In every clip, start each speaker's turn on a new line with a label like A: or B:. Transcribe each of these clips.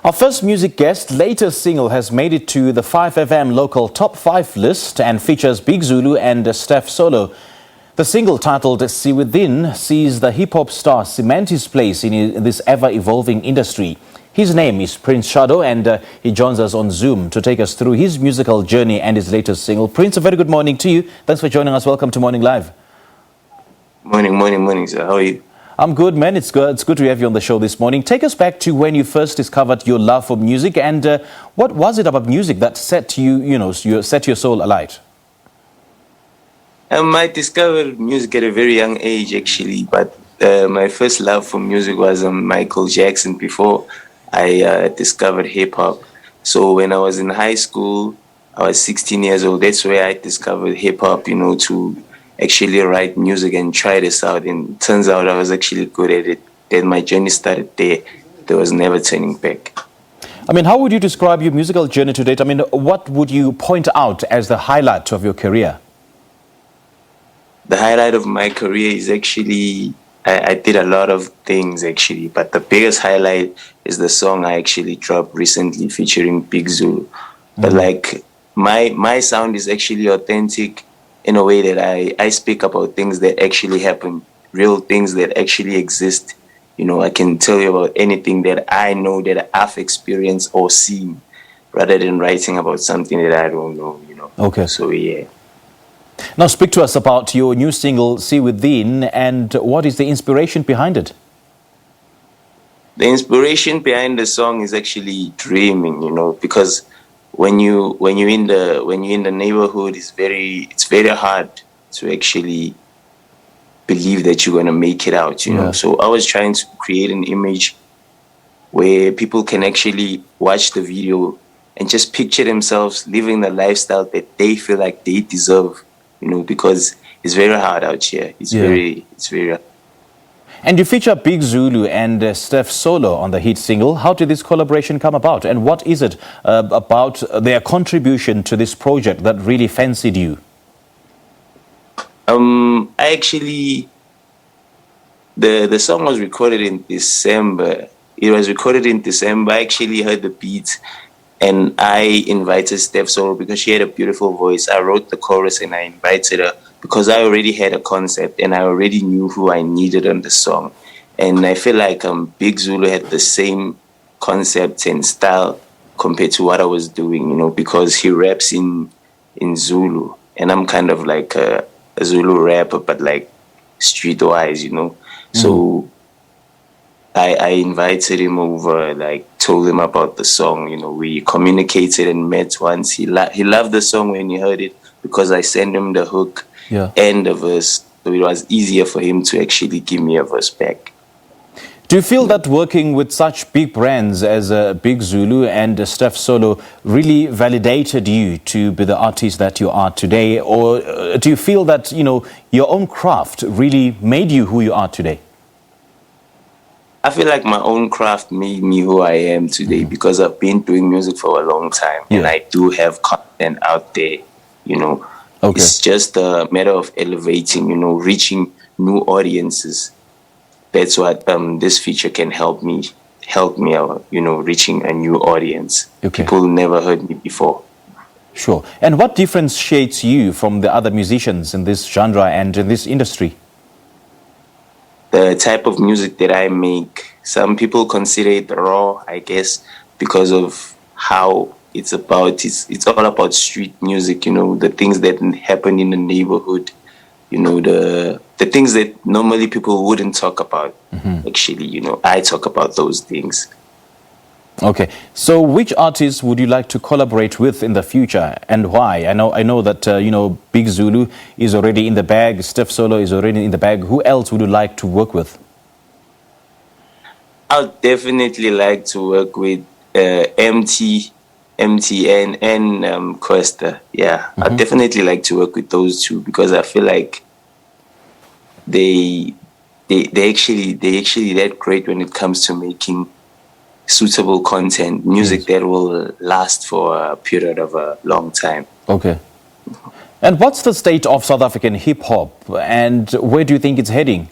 A: Our first music guest, latest single has made it to the 5FM local top 5 list and features Big Zulu and Steph Solo. The single, titled See Within, sees the hip-hop star cement his place in this ever-evolving industry. His name is Prince Shadow, and he joins us on Zoom to take us through his musical journey and his latest single. Prince, a very good morning to you. Thanks for joining us. Welcome to Morning Live.
B: Morning, sir. How are you?
A: I'm good, man. It's good to have you on the show this morning. Take us back to when you first discovered your love for music, and what was it about music that set set your soul alight?
B: I discovered music at a very young age, actually, but my first love for music was Michael Jackson before I discovered hip-hop. So when I was in high school, I was 16 years old. That's where I discovered hip-hop, to actually write music and try this out. And turns out I was actually good at it. Then my journey started there. There was never turning back.
A: I mean, how would you describe your musical journey to date? I mean, what would you point out as the highlight of your career?
B: The highlight of my career is actually, I did a lot of things actually, but the biggest highlight is the song I actually dropped recently featuring Big Zulu. But like, my sound is actually authentic in a way that I speak about things that actually happen, real things that actually exist. I can tell you about anything that I know that I've experienced or seen, rather than writing about something that I don't know,
A: Okay.
B: So, yeah.
A: Now speak to us about your new single, See Within, and what is the inspiration behind it?
B: The inspiration behind the song is actually dreaming, because when you're in the neighborhood, it's very hard to actually believe that you're gonna make it out,
A: Yeah.
B: So I was trying to create an image where people can actually watch the video and just picture themselves living the lifestyle that they feel like they deserve, because it's very hard out here. It's very hard.
A: And you feature Big Zulu and Steph Solo on the hit single. How did this collaboration come about? And what is it about their contribution to this project that really fancied you?
B: I actually, the song was recorded in December. It was recorded in December. I actually heard the beat and I invited Steph Solo because she had a beautiful voice. I wrote the chorus and I invited her because I already had a concept and I already knew who I needed on the song. And I feel like Big Zulu had the same concept and style compared to what I was doing, because he raps in Zulu. And I'm kind of like a Zulu rapper, but like streetwise, So I invited him over, told him about the song. We communicated and met once. He loved the song when he heard it because I sent him the hook and the verse. So it was easier for him to actually give me a verse back.
A: Do you feel that working with such big brands as Big Zulu and Steph Solo really validated you to be the artist that you are today? Or do you feel that, your own craft really made you who you are today?
B: I feel like my own craft made me who I am today because I've been doing music for a long time and I do have content out there,
A: Okay.
B: It's just a matter of elevating, reaching new audiences. That's what this feature can help me out, reaching a new audience.
A: Okay.
B: People never heard me before.
A: Sure. And what differentiates you from the other musicians in this genre and in this industry?
B: The type of music that I make, some people consider it raw, I guess, because of how it's all about street music, the things that happen in the neighborhood, the things that normally people wouldn't talk about. Actually, I talk about those things.
A: Okay. So which artists would you like to collaborate with in the future and why? I know that, Big Zulu is already in the bag. Steph Solo is already in the bag. Who else would you like to work with?
B: I'd definitely like to work with MTN and Costa. Yeah, I'd definitely like to work with those two because I feel like they actually that great when it comes to making suitable content, music that will last for a period of a long time.
A: Okay. And what's the state of South African hip-hop and where do you think it's heading?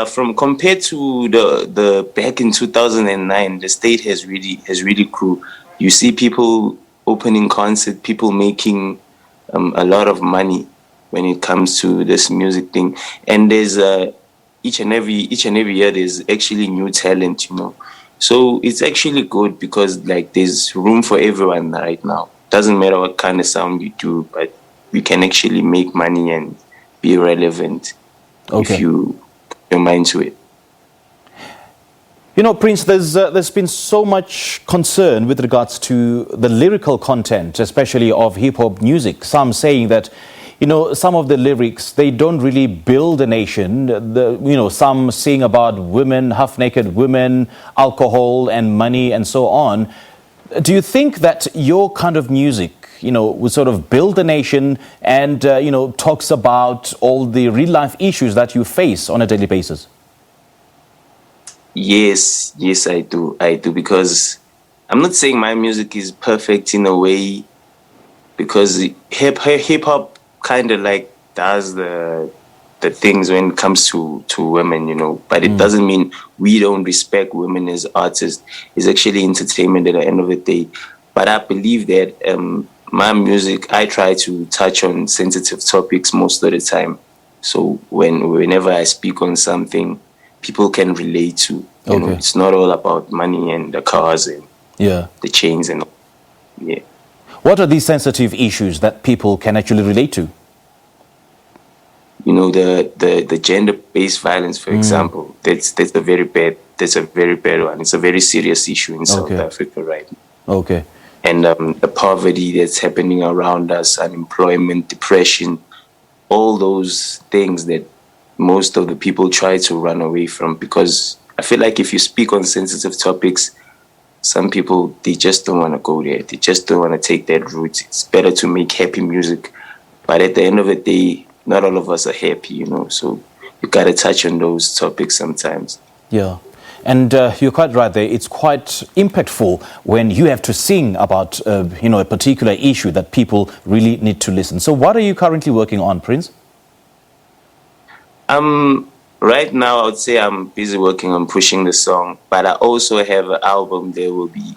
B: From compared to the back in 2009, the state has really grew. You see people opening concerts, people making a lot of money when it comes to this music thing. And there's each and every year there's actually new talent, you know. So it's actually good because like there's room for everyone right now. Doesn't matter what kind of sound you do, but you can actually make money and be relevant if you put your mind to it.
A: You know, Prince, there's been so much concern with regards to the lyrical content, especially of hip-hop music. Some saying that, you know, some of the lyrics, they don't really build a nation. Some sing about women, half-naked women, alcohol and money and so on. Do you think that your kind of music, you know, would sort of build a nation and, talks about all the real-life issues that you face on a daily basis?
B: Yes, I do, because I'm not saying my music is perfect in a way, because hip hop kind of like does the things when it comes to women, you know, but it doesn't mean we don't respect women as artists. It's actually entertainment at the end of the day. But I believe that my music, I try to touch on sensitive topics most of the time. So whenever I speak on something, people can relate to. You know, it's not all about money and the cars and the chains and all. Yeah.
A: What are these sensitive issues that people can actually relate to?
B: You know, the gender-based violence, for example, that's a very bad one. It's a very serious issue in South Africa right now.
A: Okay.
B: And the poverty that's happening around us, unemployment, depression, all those things that most of the people try to run away from, because I feel like if you speak on sensitive topics, some people, they just don't want to go there. They just don't want to take that route. It's better to make happy music. But at the end of the day, not all of us are happy, you know. So you got to touch on those topics sometimes.
A: Yeah. And you're quite right there. It's quite impactful when you have to sing about, a particular issue that people really need to listen. So what are you currently working on, Prince?
B: Right now, I would say I'm busy working on pushing the song, but I also have an album that will be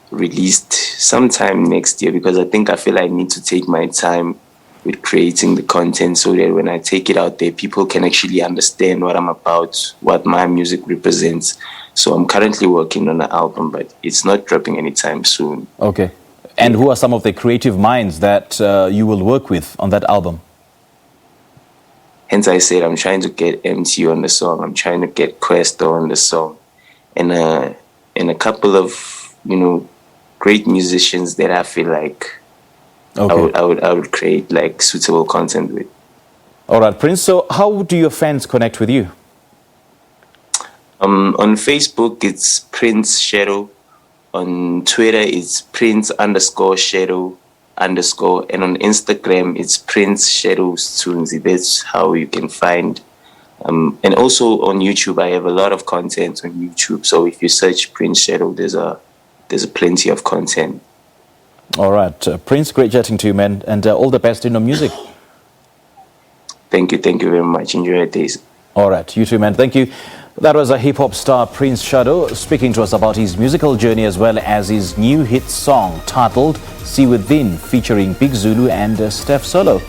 B: released sometime next year, because I feel I need to take my time with creating the content so that when I take it out there, people can actually understand what I'm about, what my music represents. So I'm currently working on an album, but it's not dropping anytime soon.
A: Okay. And who are some of the creative minds that you will work with on that album?
B: Hence I said I'm trying to get MT on the song. I'm trying to get Questo on the song. And a couple of, great musicians that I feel like I would create like suitable content with.
A: All right, Prince. So how do your fans connect with you?
B: On Facebook, it's Prince Shadow. On Twitter, it's Prince_Shadow_. And on Instagram, it's Prince Shadows Tunzi. That's how you can find. And also on YouTube, I have a lot of content on YouTube. So if you search Prince Shadow, there's plenty of content.
A: All right, Prince, great chatting to you, man, and all the best in your music.
B: Thank you very much. Enjoy your days.
A: All right, you too, man. Thank you. That was a hip-hop star, Prince Shadow, speaking to us about his musical journey as well as his new hit song titled See Within, featuring Big Zulu and Steph Solo.